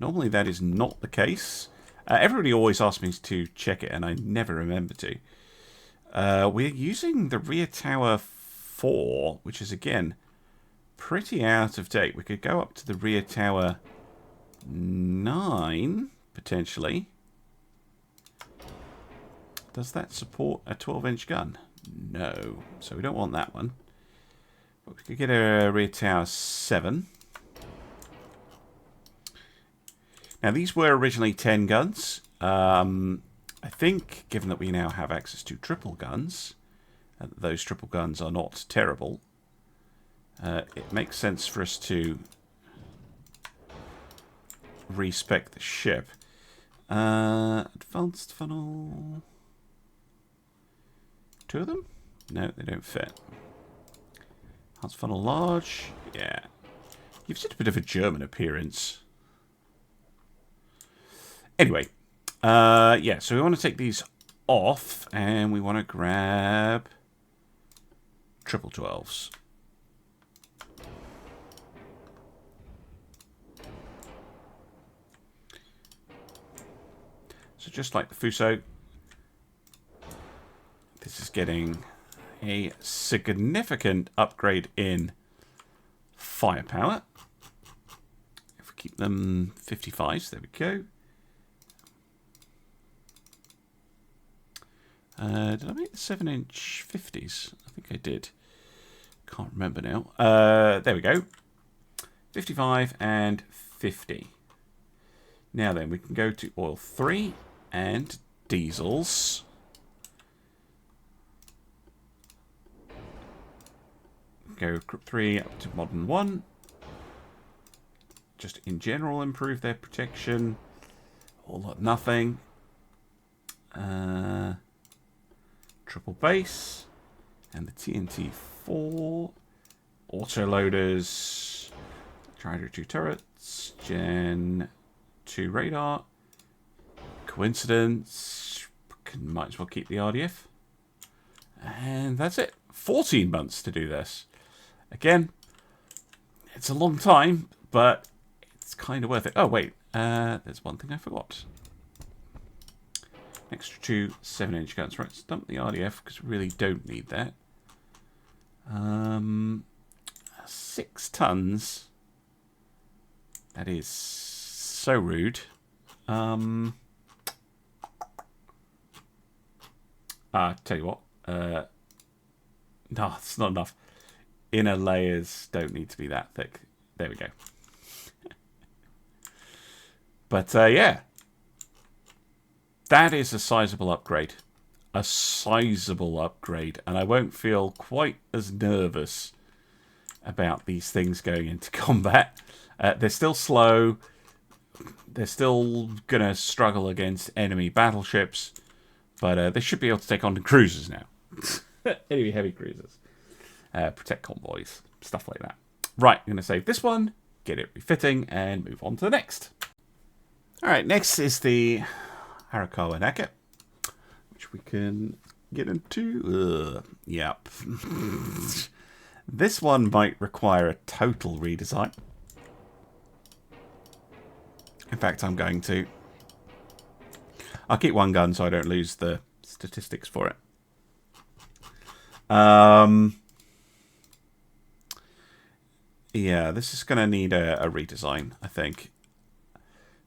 Normally that is not the case. Everybody always asks me to check it, and I never remember to. We're using the rear tower 4, which is, again, pretty out of date. We could go up to the rear tower 9, potentially. Does that support a 12-inch gun? No. So we don't want that one. But we could get a rear tower 7. Now, these were originally 10 guns. I think, given that we now have access to triple guns, and those triple guns are not terrible, it makes sense for us to respec the ship. Advanced funnel. 2 of them? No, they don't fit. Advanced funnel large. Yeah. You've just a bit of a German appearance. Anyway. Yeah, so we want to take these off, and we want to grab 12s. So just like the Fuso, this is getting a significant upgrade in firepower. If we keep them 55s, there we go. Did I make the 7-inch 50s? I think I did. Can't remember now. There we go. 55 and 50. Now then, we can go to oil 3 and diesels. Go group 3 up to modern 1. Just in general improve their protection. All or nothing. Triple base. And the TNT 4. Autoloaders. Trident 2 turrets. Gen 2 radar. Coincidence. Might as well keep the RDF. And that's it. 14 months to do this. Again, it's a long time, but it's kind of worth it. Oh, wait. There's one thing I forgot. Extra 2 7-inch guns. Right, let's dump the RDF because we really don't need that. 6 tons. That is so rude. Tell you what. No, it's not enough. Inner layers don't need to be that thick. There we go. But, yeah. That is a sizable upgrade. A sizable upgrade. And I won't feel quite as nervous about these things going into combat. They're still slow. They're still going to struggle against enemy battleships. But they should be able to take on the cruisers now. Enemy heavy cruisers. Protect convoys. Stuff like that. Right, I'm going to save this one. Get it refitting. And move on to the next. Alright, next is the Arakawa Naka, which we can get into. Yep. This one might require a total redesign. In fact, I'm going to. I'll keep one gun so I don't lose the statistics for it. Yeah, this is going to need a redesign, I think.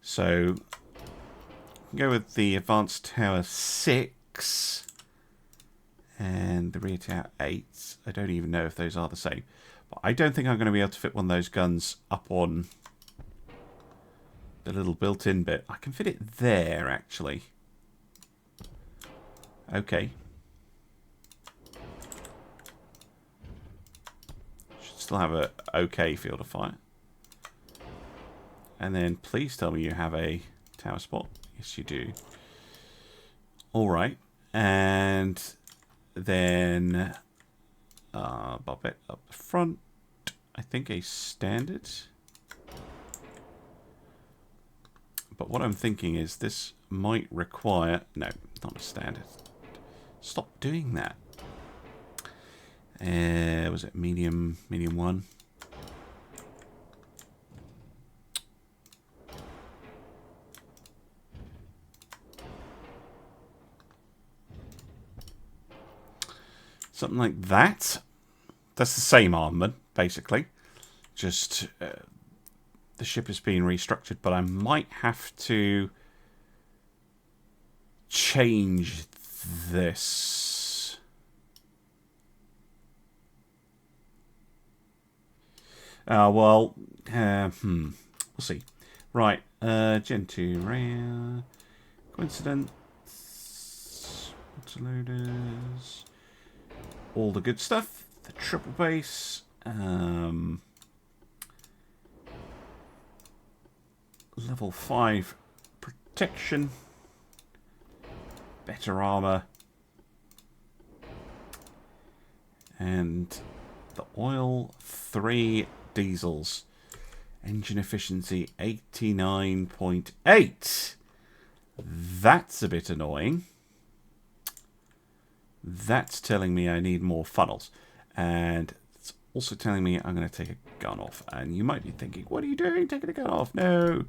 So, go with the Advanced Tower 6 and the Rear Tower 8. I don't even know if those are the same. But I don't think I'm going to be able to fit one of those guns up on the little built-in bit. I can fit it there, actually. Okay. Should still have a okay field of fire. And then please tell me you have a tower spot. Yes, you do. Alright. And then bob it up the front. I think a standard. But what I'm thinking is this might require... No, not a standard. Stop doing that. Was it medium 1? Something like that. That's the same armament, basically. Just the ship is being restructured, but I might have to change this. We'll see. Right, Gen 2 rare. Coincidence. Autoloaders. All the good stuff. The triple base. Level 5 protection. Better armor. And the oil, 3 diesels. Engine efficiency, 89.8. That's a bit annoying. That's telling me I need more funnels. And it's also telling me I'm going to take a gun off. And you might be thinking, what are you doing taking a gun off? No.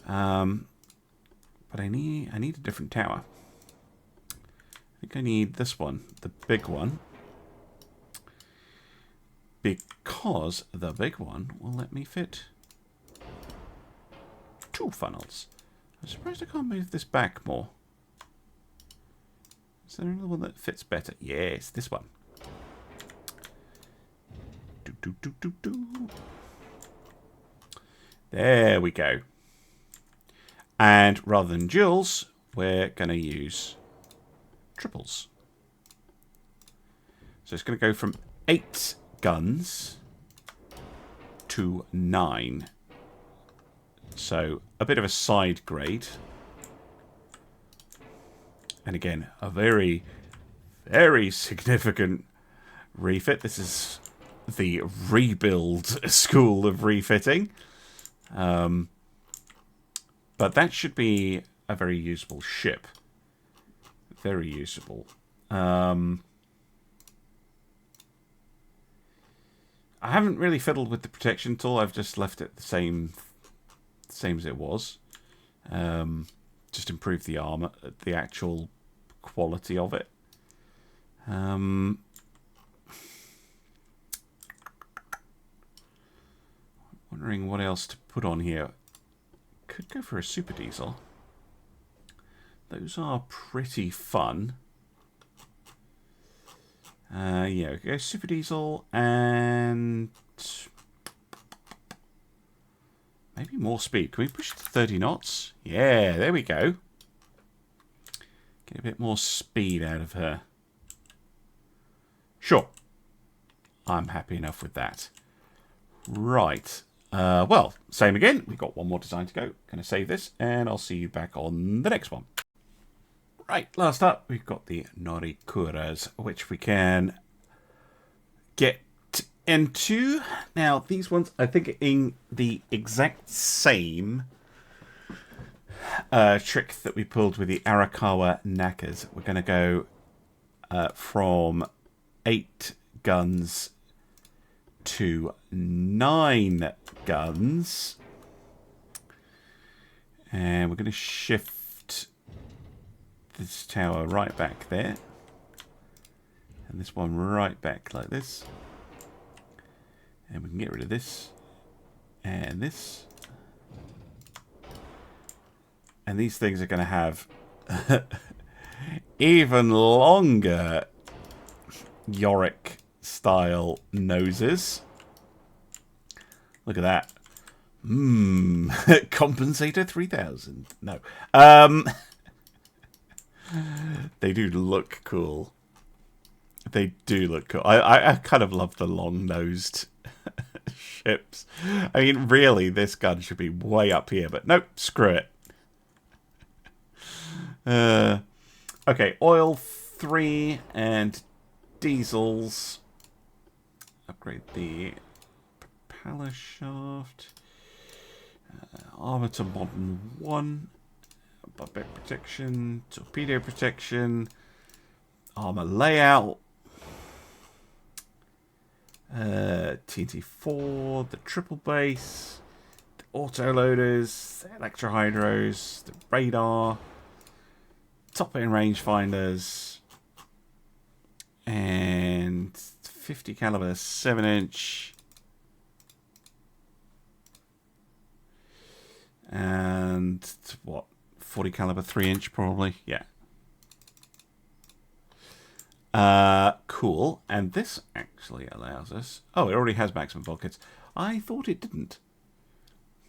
But I need a different tower. I think I need this one, the big one. Because the big one will let me fit 2 funnels. I'm surprised I can't move this back more. Is there another one that fits better? Yes, this one. There we go. And rather than duals, we're going to use triples. So it's going to go from 8 guns to 9. So a bit of a side grade. And again, a very, very significant refit. This is the rebuild school of refitting. But that should be a very usable ship. Very usable. I haven't really fiddled with the protection tool. I've just left it the same as it was. Just improved the armor, the actual quality of it. Wondering what else to put on here. Could go for a super diesel. Those are pretty fun. Yeah, go super diesel and maybe more speed. Can we push it to 30 knots? Yeah, there we go. Get a bit more speed out of her. Sure. I'm happy enough with that. Right. Well, same again. We've got one more design to go. Going to save this, and I'll see you back on the next one. Right, last up, we've got the Norikuras, which we can get into. Now, these ones, I think, in the exact same trick that we pulled with the Arakawa Nakas. We're going to go from 8 guns to 9 guns. And we're going to shift this tower right back there. And this one right back like this. And we can get rid of this. And this. And these things are going to have even longer Yorick style noses. Look at that. Compensator 3000. No. They do look cool. They do look cool. I kind of love the long-nosed ships. I mean, really, this gun should be way up here, but nope, screw it. Okay, oil 3 and diesels. Upgrade the propeller shaft. Armor to modern 1. Barbette protection, torpedo protection, armor layout, TNT4, the triple base, the auto loaders, the electrohydros, the radar, top end rangefinders, and 50 caliber 7-inch, and what? 40 caliber 3-inch probably. Yeah. Cool. And this actually allows us... Oh, it already has maximum bulkheads. I thought it didn't.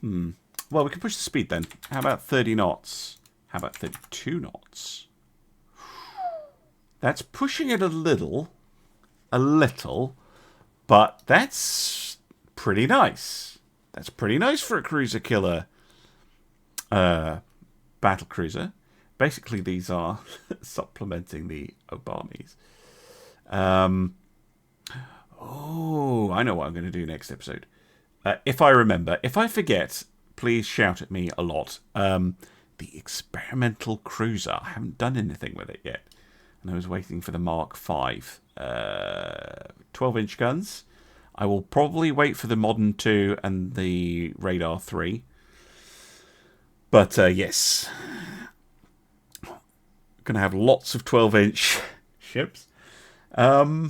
Well, we can push the speed then. How about 30 knots? How about 32 knots? That's pushing it a little. But that's pretty nice. That's pretty nice for a cruiser killer battlecruiser. Basically, these are supplementing the Obamis. Oh, I know what I'm going to do next episode. If I remember. If I forget, please shout at me a lot. The experimental cruiser. I haven't done anything with it yet. And I was waiting for the Mark V. 12-inch guns. I will probably wait for the Modern 2 and the Radar 3. But, yes. Going to have lots of 12-inch ships. I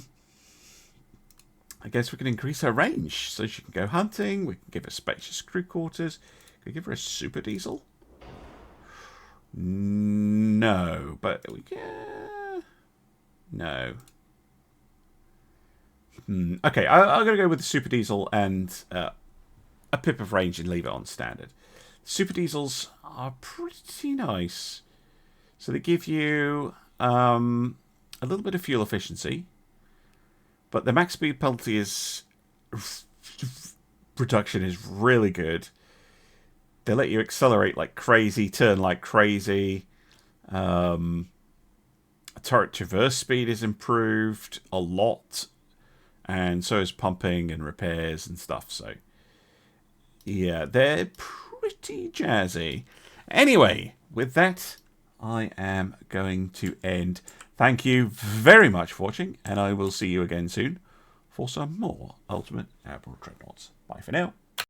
guess we can increase her range. So she can go hunting. We can give her spacious crew quarters. Can we give her a super diesel? No. But, yeah. No. Okay, I'm going to go with the super diesel and a pip of range and leave it on standard. Super diesels are pretty nice. So they give you a little bit of fuel efficiency, but the max speed penalty is reduction is really good. They let you accelerate like crazy, turn like crazy. Turret traverse speed is improved a lot. And so is pumping and repairs and stuff. So, yeah, they're pretty jazzy. Anyway, with that, I am going to end. Thank you very much for watching, and I will see you again soon for some more Ultimate Admiral Dreadnoughts. Bye for now.